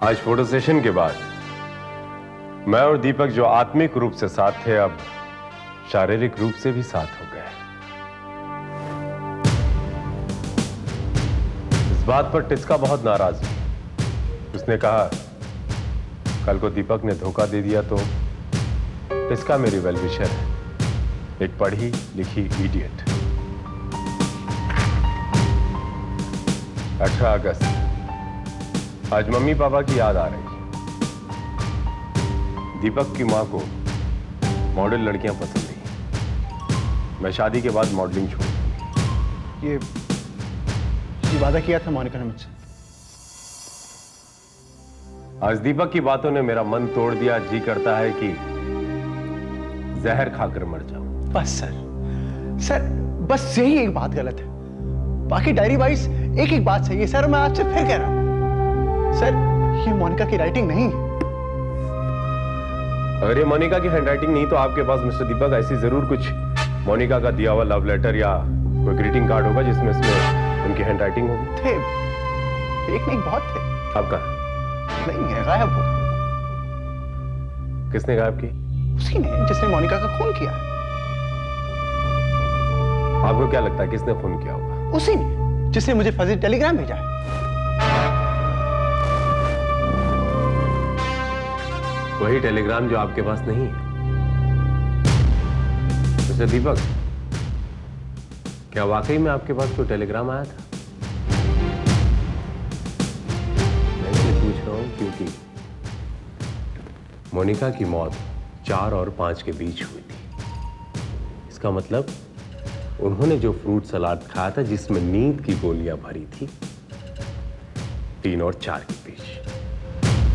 आज photo session के बाद मैं और दीपक जो आत्मिक रूप से साथ थे, अब शारीरिक रूप से भी साथ हो गए। इस बात पर टिस्का बहुत नाराज हुई। उसने कहा कल को दीपक ने धोखा दे दिया तो टिस्का मेरी वेल विशर है, एक पढ़ी लिखी इडियट। 18 अगस्त, आज मम्मी पापा की याद आ रही है। दीपक की मां को मॉडल लड़कियां पसंद नहीं। मैं शादी के बाद मॉडलिंग छोड़ दूंगी। ये वादा किया था मोनिका ने मुझसे। आज दीपक की बातों ने मेरा मन तोड़ दिया। जी करता है कि जहर खाकर मर जाऊं। बस सर बस यही एक बात गलत है, बाकी डायरी वाइज एक एक बात सही है सर। मैं आपसे फिर कह रहा हूं सर, ये मोनिका की राइटिंग नहीं है। अगर ये मोनिका की हैंडराइटिंग नहीं तो आपके पास मिस्टर दीपक ऐसी जरूर कुछ मोनिका का दिया हुआ लव लेटर या कोई ग्रीटिंग कार्ड होगा जिसमें इसमें उनकी हैंडराइटिंग होगी। थे, एक नहीं बहुत थे। अब कहां? नहीं है, गायब हो। किसने गायब की? उसी ने जिसने मोनिका का खून किया। आपको क्या लगता है किसने खून किया होगा? उसी ने जिसने मुझे फर्जी टेलीग्राम भेजा है। वही टेलीग्राम जो आपके पास नहीं है। मिस्टर दीपक, क्या वाकई में आपके पास कोई टेलीग्राम आया था? मैं इसलिए पूछ रहा हूं क्योंकि मोनिका की मौत 4 और 5 के बीच हुई थी। इसका मतलब उन्होंने जो फ्रूट सलाद खाया था जिसमें नींद की गोलियां भरी थी, 3 और 4 के बीच।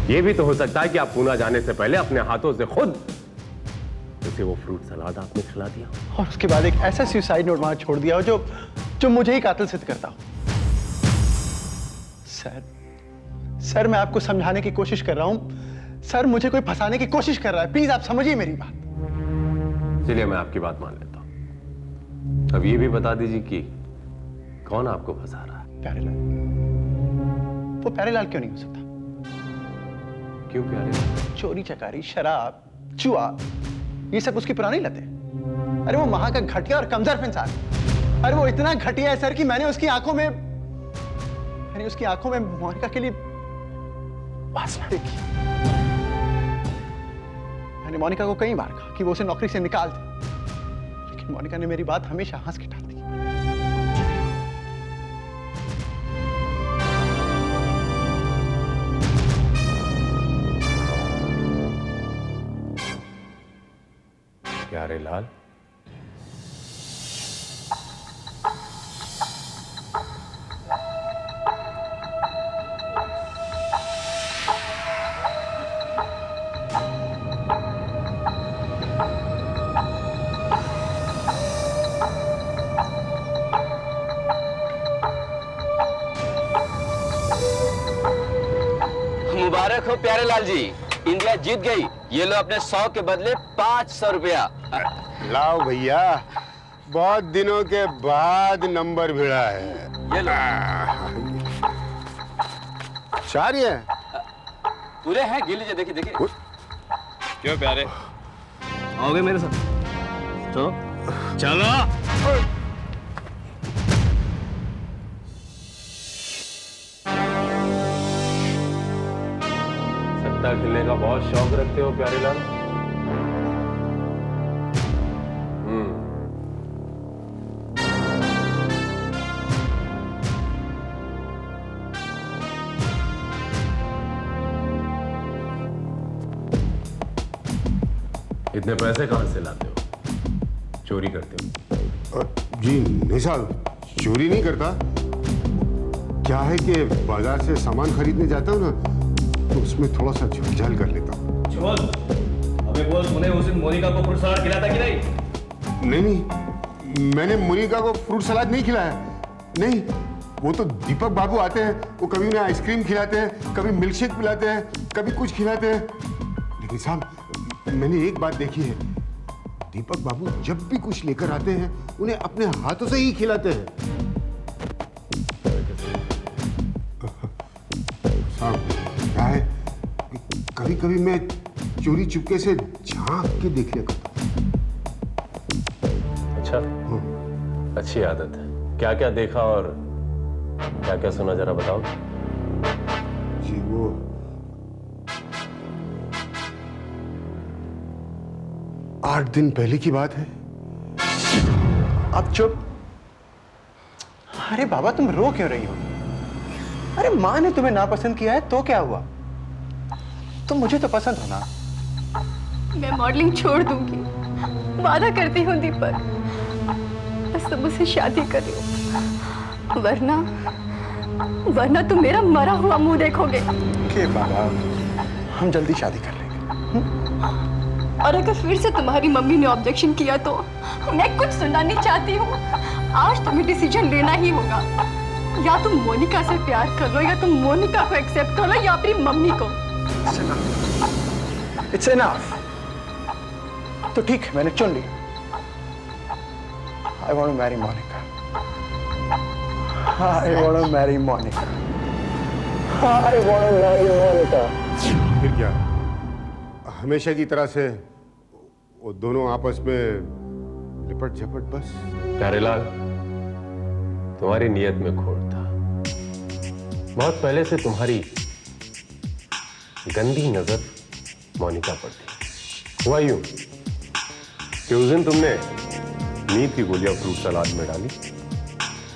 यह भी तो हो सकता है कि आप पूना जाने से पहले अपने हाथों से खुद उसे वो फ्रूट सलाद आपने खिला दिया और उसके बाद एक ऐसा सुसाइड नोट वहां छोड़ दिया हो जो मुझे ही कातिल सिद्ध करता हो। सर मैं आपको समझाने की कोशिश कर रहा हूं सर, मुझे कोई फंसाने की कोशिश कर रहा है, प्लीज आप समझिए मेरी बात। चलिए मैं आपकी बात मान लेता हूं। अब ये भी बता दीजिए कि कौन आपको फंसा रहा है? प्यारेलाल। वो प्यारेलाल क्यों नहीं हो सकता? क्यों प्यारेलाल? चोरी चकारी, शराब, जुआ, ये सब उसकी पुरानी लत है। अरे वो महा का घटिया और कमजोर इंसान है। अरे वो इतना घटिया है सर कि मैंने उसकी आंखों में मोनिका के लिए वासना देखी। मैंने मोनिका को कई बार कहा कि वो उसे नौकरी से निकाल दे, लेकिन मोनिका ने मेरी बात हमेशा हंस के टाल दी। प्यारेलाल, मुबारक हो प्यारेलाल जी, इंडिया जीत गई। ये लो अपने 100 के बदले 500 रुपया। लाओ भैया, बहुत दिनों के बाद नंबर भिड़ा है। ये लो। 4 ही है? पूरे हैं, गिन लीजिए। देखिए देखिए। क्यों प्यारे, आओगे मेरे साथ? चलो चलो। सट्टा खेलने का बहुत शौक रखते हो प्यारेलाल? इतने पैसे कहां से लाते हो? चोरी करते हो? जी नहीं साहब, चोरी नहीं करता। क्या है कि बाजार से सामान खरीदने जाता हूँ ना, तो उसमें थोड़ा सा झलझल कर लेता हूँ। अबे बोल, तूने उस दिन मोनिका को फ्रूट सलाद खिलाया था कि नहीं? नहीं, मैंने मोनिका को फ्रूट सलाद नहीं खिलाया। नहीं, वो तो दीपक बाबू आते हैं, वो कभी उन्हें आइसक्रीम खिलाते हैं, कभी मिल्कशेक पिलाते हैं, कभी कुछ खिलाते हैं। लेकिन साहब, मैंने एक बात देखी है, दीपक बाबू जब भी कुछ लेकर आते हैं उन्हें अपने हाथों से ही खिलाते हैं। साहब क्या है, कभी कभी मैं चोरी चुपके से झांक के देख लिया करता हूं। अच्छा, अच्छी आदत है। क्या क्या देखा और क्या क्या सुना, जरा बताओ। जी वो 8 दिन पहले की बात है। अब चुप। अरे बाबा, तुम रो क्यों रही हो? अरे माँ ने तुम्हें नापसंद किया है तो क्या हुआ? तुम मुझे तो पसंद हो ना। मैं मॉडलिंग छोड़ दूंगी, वादा करती हूँ दीपक। बस तुम मुझसे शादी करो, वरना तुम मेरा मरा हुआ मुंह देखोगे। के बाबा, हम जल्दी शादी कर लेंगे। और अगर फिर से तुम्हारी मम्मी ने ऑब्जेक्शन किया तो मैं कुछ सुनना नहीं चाहती हूँ। आज तुम्हें डिसीजन लेना ही होगा। या तुम मोनिका से प्यार कर लो, या तुम मोनिका को एक्सेप्ट कर लो, या अपनी मम्मी को। It's enough. तो ठीक है, मैंने चुन लिया। I want to marry Monica. I want to marry Monica. I want to marry Monica. फिर क्या, हमेशा की तरह से वो दोनों आपस में लिपट झपट बस। प्यारेलाल, तुम्हारी नियत में खोट था। बहुत पहले से तुम्हारी गंदी नजर मोनिका पर थी। हुआ यूं कि उस दिन तुमने नींद की गोलियां फ्रूट सलाद में डाली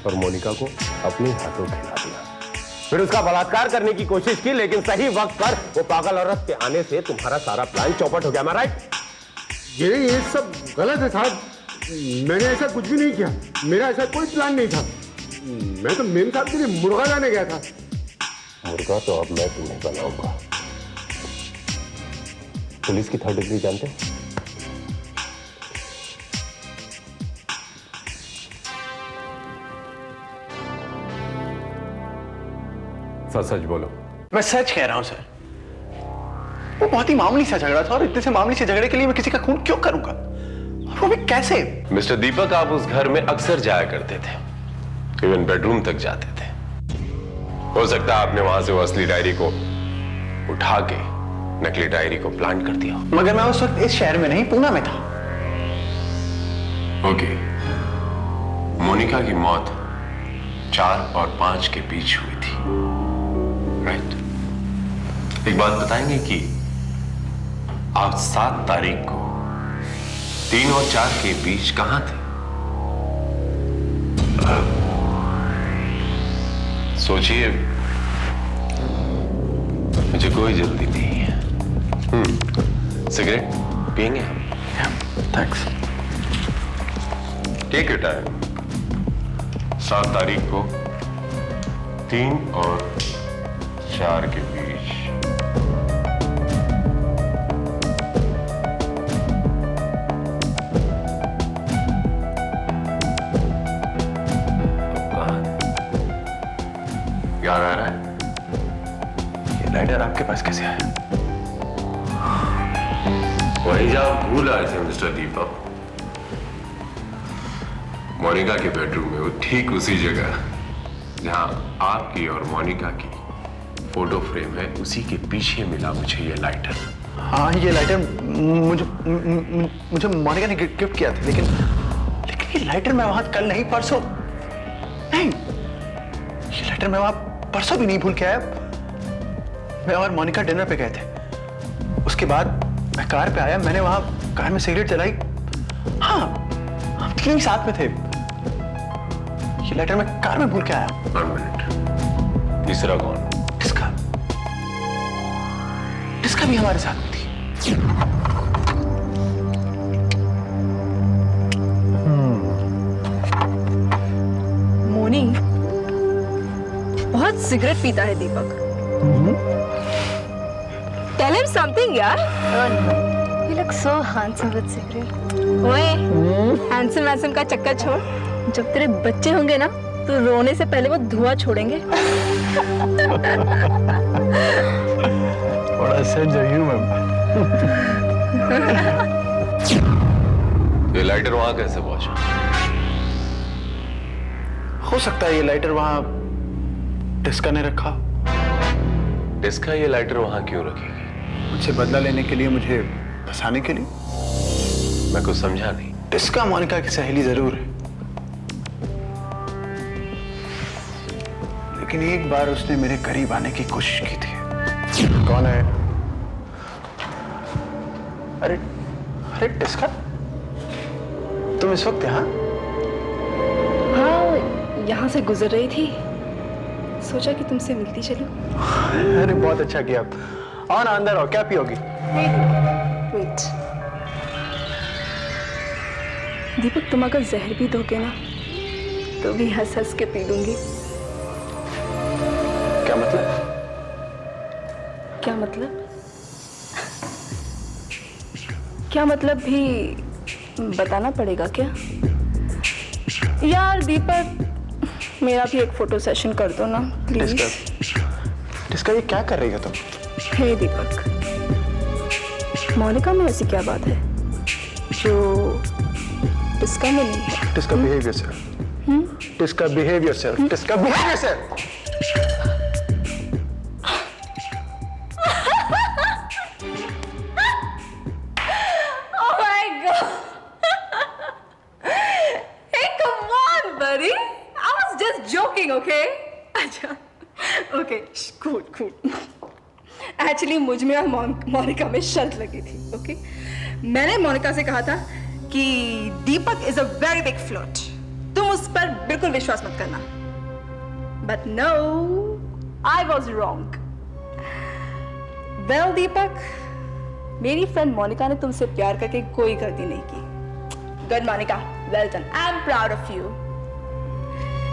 और मोनिका को अपने हाथों खिला दिया। फिर उसका बलात्कार करने की कोशिश की, लेकिन सही वक्त पर वो पागल औरत के आने से तुम्हारा सारा प्लान चौपट हो गया। मैं राइट? ये सब गलत है साहब। मैंने ऐसा कुछ भी नहीं किया। मेरा ऐसा कोई प्लान नहीं था। मैं तो मेम साहब के लिए मुर्गा लाने गया था। मुर्गा तो अब मैं तुम्हें बनाऊंगा। पुलिस की 3rd डिग्री जानते हैं? सच बोलो। मैं सच कह रहा हूं सर। वो बहुत ही मामूली सा झगड़ा था, और इतने से मामूली से झगड़े के लिए मैं किसी का खून क्यों करूंगा? और वो भी कैसे? मिस्टर दीपक, आप उस घर में अक्सर जाया करते थे, इवन बेडरूम तक जाते थे। हो सकता है आपने वहां से वो असली डायरी को उठा के नकली डायरी को प्लांट कर दिया। मगर मैं उस वक्त इस शहर में नहीं, पूना में था। ओके, मोनिका की मौत 4 और 5 के बीच हुई थी, राइट? एक बात बताएंगे कि आप 7 तारीख को 3 और 4 के बीच कहां थे? सोचिए, मुझे कोई जल्दी नहीं है। सिगरेट पिएंगे हम? थैंक्स। Take your time. 7 तारीख को 3 और 4 के बीच। याद आ रहा है? ये लाइटर आपके पास कैसे आया? वही जब भूल आए थे मिस्टर दीपक, मोनिका के बेडरूम में, वो ठीक उसी जगह जहां आपकी और मोनिका की फोटो फ्रेम है, उसी के पीछे मिला मुझे ये लाइटर। हाँ, ये लाइटर मुझे मोनिका ने गिफ्ट किया था, लेकिन ये लाइटर मैं वहां कल नहीं, परसों नहीं। ये लाइटर मैं वहां परसों भी नहीं भूल के आया। मैं और मोनिका डिनर पे गए थे। उसके बाद मैं कार पे आया, मैंने वहां कार में सिगरेट जलाई। हाँ, हम तीनों साथ में थे। ये लेटर मैं कार में भूल के आया। 1 मिनट। तीसरा कौन? डिस्का भी हमारे साथ में थी। मोनी बहुत सिगरेट पीता है दीपक। Tell him something, यार। You look so handsome with cigarette. ओए, हैंडसम का चक्कर छोड़। जब तेरे बच्चे होंगे ना, तो रोने से पहले वो धुआं छोड़ेंगे। बड़ा सेंस ऑफ ह्यूमर। ये लाइटर वहां कैसे पहुंचा? हो सकता है ये लाइटर वहां डिस्का ने रखा। डिस्का ये लाइटर वहां क्यों रखेगी? मुझसे बदला लेने के लिए, मुझे फंसाने के लिए? मैं कुछ समझा नहीं। टिस्का मोनिका की सहेली जरूर है, लेकिन एक बार उसने मेरे करीब आने की कोशिश की थी। कौन है? अरे अरे टिस्का, तुम इस वक्त यहाँ? हाँ, यहाँ से गुजर रही थी, सोचा कि तुमसे मिलती चलूं। अरे बहुत अच्छा किया। आओ ना, अंदर आओ, क्या पियोगी? वेट, दीपक, तुम अगर जहर भी दोगे ना तो भी हंस हंस के पी लूंगी। क्या मतलब? क्या मतलब? क्या मतलब भी बताना पड़ेगा क्या? यार दीपक, मेरा भी एक फोटो सेशन कर दो ना प्लीज। टिस्का, ये क्या कर रही हो तुम? हे दीपक, मोनिका में ऐसी क्या बात है जो टिस्का में नहीं है? Tisca, behave yourself. Tisca, behave yourself. Tisca, behave yourself. Oh my God! Hey, come on, buddy. I was just joking, okay? अच्छा, okay, cool. Actually, मुझ में और मोनिका में शर्त लगी थी, okay? मैंने मोनिका से कहा था कि दीपक is a very big flirt. तुम उस पर बिल्कुल विश्वास मत करना. But no, I was wrong. Well, दीपक, मेरी फ्रेंड मोनिका ने तुमसे प्यार करके कोई गलती नहीं की। Good, Monika. Well done. I'm proud of you.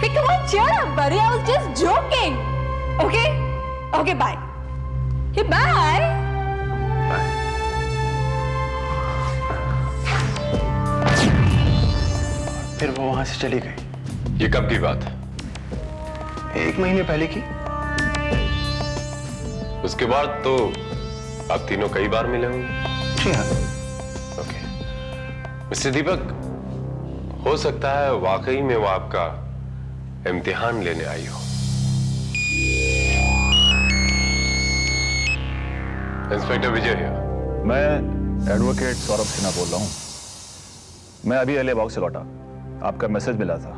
Hey, come on, cheer up, buddy. I was just joking. Okay? Okay, bye. Hey, bye. फिर वो वहां से चली गई। ये कब की बात है? 1 महीने पहले की। उसके बाद तो आप तीनों कई बार मिले होंगे। जी हाँ। ओके मिस्टर दीपक, हो सकता है वाकई में वो आपका इम्तिहान लेने आई हो। इंस्पेक्टर विजय है। मैं एडवोकेट सौरभ सिन्हा बोल रहा हूँ। मैं अभी अलीबाग से लौटा, आपका मैसेज मिला था।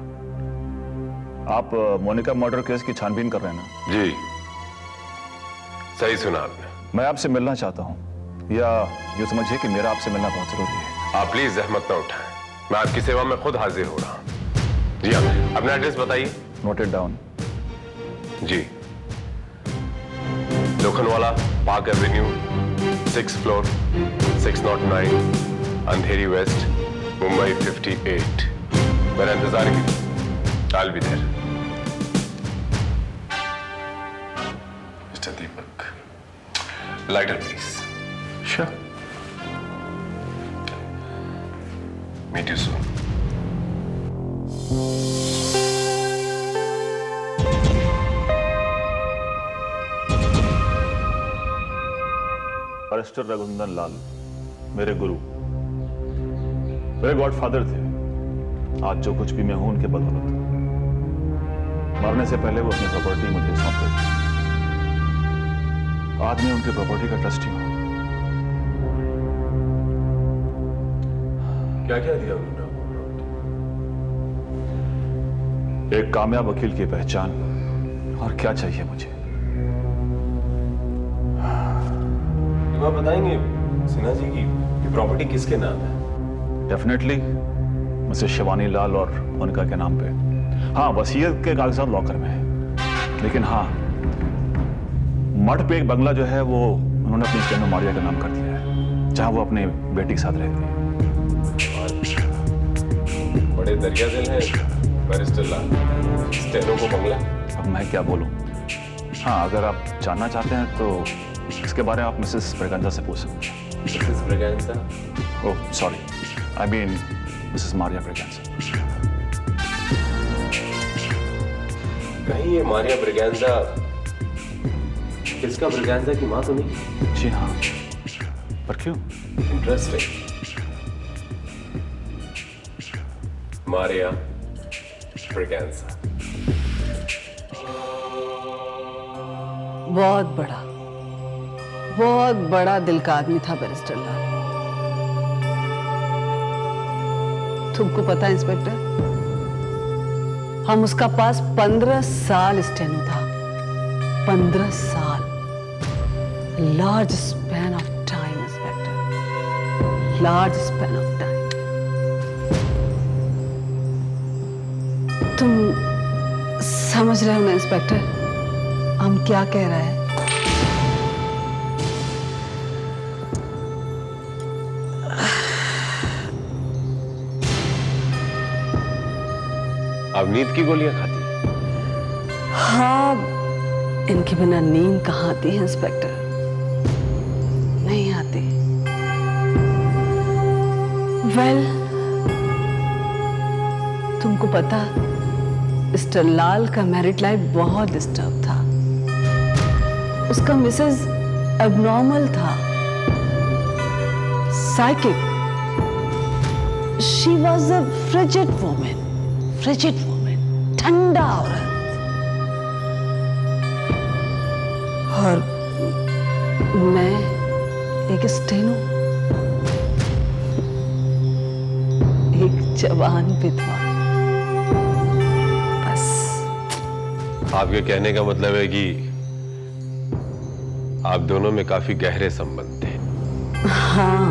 आप मोनिका मर्डर केस की छानबीन कर रहे हैं ना? जी, सही सुना आपने। मैं आपसे मिलना चाहता हूँ, या यूँ समझिए कि मेरा आपसे मिलना बहुत जरूरी है। आप प्लीज जहमत ना उठाएं, मैं आपकी सेवा में खुद हाजिर हो रहा हूँ। जी हाँ, अपना एड्रेस बताइए। Noted down. जी, Lokhandwala Park Avenue, 6th floor, 609, Andheri West, Mumbai 58। मेरा इंतजार कीजिए, I'll be there. Mr. Deepak, lighter please. Sure. Meet you soon. Barrister Raghunandan Lal मेरे गुरु, मेरे गॉडफादर थे। आज जो कुछ भी मैं हूं उनके बदौलत। मरने से पहले वो अपनी प्रॉपर्टी मुझे सौंप गए। आज मैं उनकी प्रॉपर्टी का ट्रस्टी हूं। क्या क्या दिया उन्होंने? एक कामयाब वकील की पहचान, और क्या चाहिए मुझे। आप बताएंगे सिन्हा जी की प्रॉपर्टी किसके नाम है? डेफिनेटली मिसेस शिवानी लाल और मोनिका के नाम पे। हाँ, वसीयत के कागजात लॉकर में है, लेकिन हाँ, मठ पे एक बंगला जो है वो उन्होंने अपनी स्टेनो मारिया का नाम कर दिया है, जहां वो अपने बेटी के साथ रहती है। बड़े दरिया दिल हैं बैरिस्टर लाल, स्टेनो को बंगला। अब मैं क्या बोलूं। हाँ, अगर आप जानना चाहते हैं तो इसके बारे में आप मिसेस ब्रेगेंजा से पूछ सकते हैं। Mrs Braganza? Oh sorry, I mean Mrs Maria Braganza. कहीं ये मारिया ब्रेगेंजा इसका ब्रेगेंजा की मां तो नहीं? जी हाँ, पर क्यों? इंटरेस्टिंग। मारिया ब्रेगेंजा बहुत बड़ा, बहुत बड़ा दिल का आदमी था बैरिस्टर लाल। तुमको पता है इंस्पेक्टर, हम उसका पास 15 साल स्टेनो था। 15 साल, large span of time inspector, large span of time. तुम समझ रहे हो ना इंस्पेक्टर, हम क्या कह रहे हैं? आप नींद की गोलियां खाती? हाँ, इनके बिना नींद कहाँ आती है इंस्पेक्टर? नहीं आती। वेल, तुमको पता, मिस्टर लाल का मैरिड लाइफ बहुत डिस्टर्ब था। उसका मिसेज एबनॉर्मल था, psychic. She was a frigid woman, frigid woman, ठंडा औरत। और मैं एक स्टेनो, एक जवान विधवा। बस। आपके कहने का मतलब है कि आप दोनों में काफी गहरे संबंध थे। हाँ,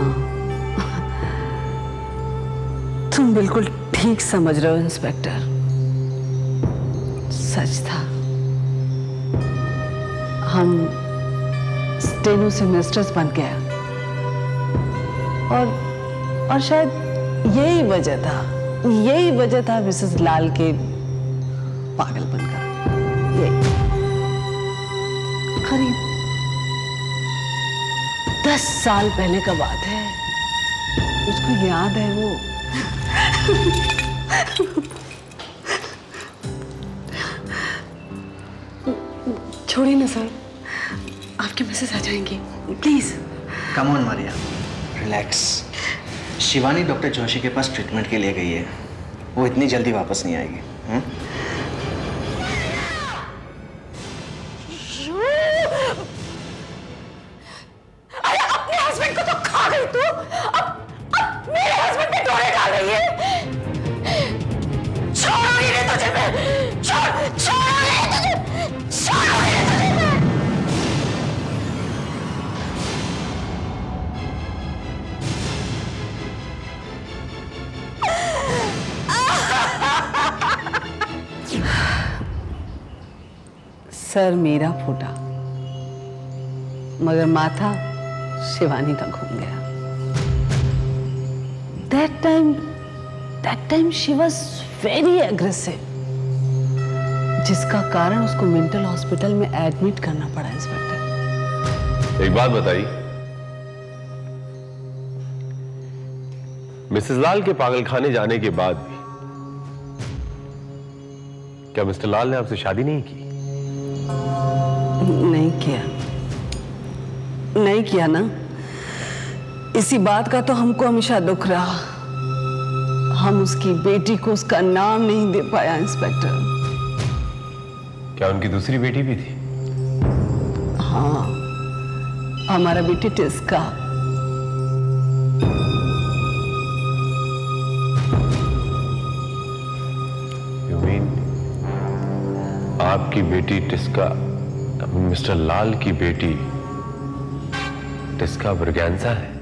तुम बिल्कुल ठीक समझ रहे हो इंस्पेक्टर। सच था, हम स्टेनो से मिस्ट्रेस बन गया। और शायद यही वजह था मिसेस लाल के पागलपन का। यही करीब 10 साल पहले का बात है, मुझको याद है वो। छोड़िए ना सर, आपके मैसेज आ जाएंगे, please. Come on Maria, relax. Shivani doctor Joshi के पास ट्रीटमेंट के लिए गई है, वो इतनी जल्दी वापस नहीं आएगी। अरे अपने हस्बैंड को तो खा गई तू, अब मेरे हस्बैंड पे डोरे डाल रही है। छोड़ूंगी नहीं तुझे मैं, छोड़ूंगी नहीं तुझे मैं। सर मेरा फूटा, मगर माथा शिवानी का घूम गया। That time she was very aggressive, जिसका कारण उसको मेंटल हॉस्पिटल में एडमिट करना पड़ा इंस्पेक्टर। एक बात बताइए, मिसेस लाल के पागलखाने जाने के बाद भी क्या मिस्टर लाल ने आपसे शादी नहीं की? नहीं किया ना। इसी बात का तो हमको हमेशा दुख रहा। हम उसकी बेटी को उसका नाम नहीं दे पाया इंस्पेक्टर। क्या उनकी दूसरी बेटी भी थी? हाँ, हमारा बेटी टिस्का। You mean आपकी बेटी टिस्का, मिस्टर लाल की बेटी टिस्का ब्रगैंजा है?